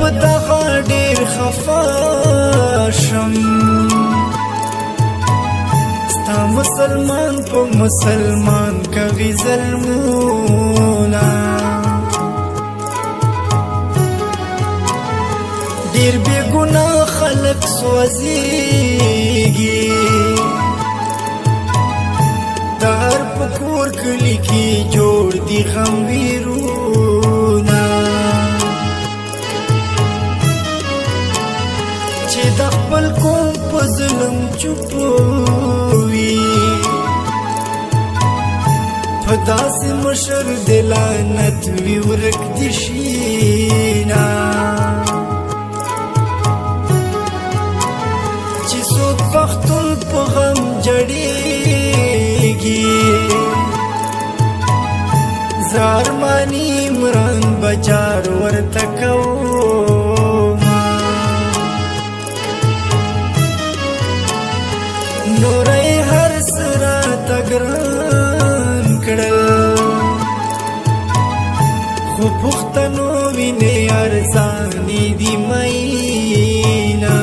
په دغه ډېر خفه شم ستا مسلمان په مسلمان کوي ظلمونه ډېر بې ګناه خلک سوځېږي د هر په کور کلي کې جوړ دي غم ویرونه چې د خپل قوم په ظلم چوپ وي په داسې مشر د لعنت وي ورک دي شینه چې څوک پښتون په غم جړېږي زه ارماني عمران بچار ورته کومه نوری هر څه راته ګران کړل خو پښتنو وینې ارزانې دي میینه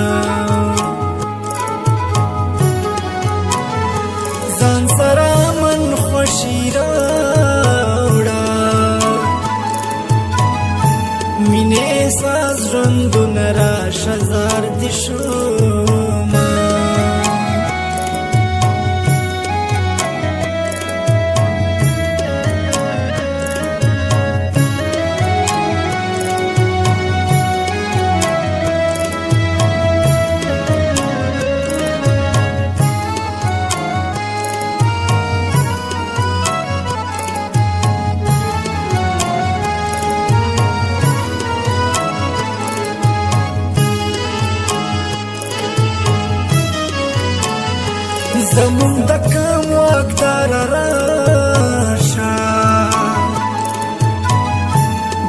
ځان سره من خوښي راوړه مینې احساس ژوندونه راشه زار دې شومه زمون د کم واکدار راشه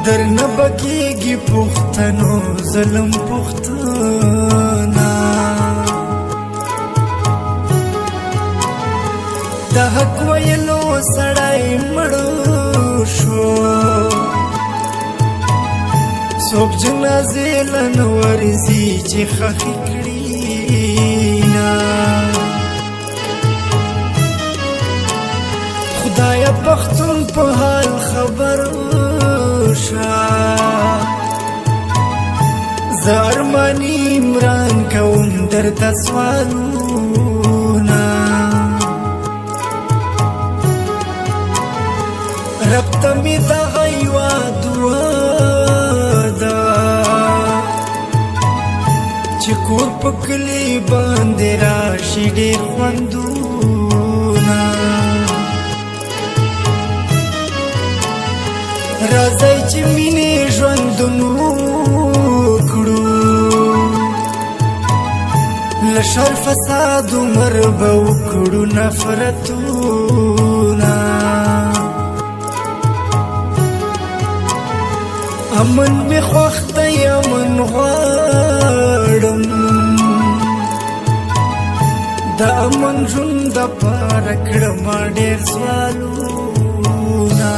درنه بکیږي پښتنو ظلم پښتانه د حق ویلو سړی مړ شو څوک جنازې له نه ورځي چې خښې کړي نه خدایا پښتون په حال خبر شه زه ارماني عمران کوم درته سوالونه رب ته مې دغه یوه دعا ده چې کور په کلي باندې راشي ډېر خوندونه راځئ چې مینې ژوندون وکړو له شر فساد عمر به وکړو نفرتونه امن مې خوښ دی امن غواړم د امن ژوند دپاره کړمه ډېر سوالونه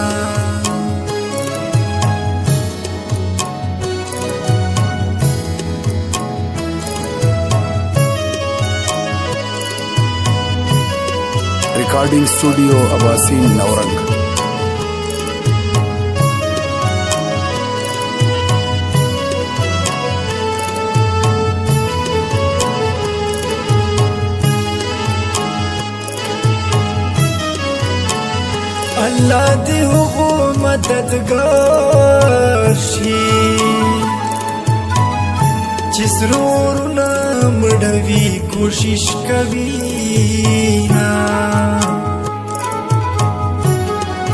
recording studio Abaseen नवरंग الله دې هغو مددګار شي چې سرورونه مړوي کوشش کوي نه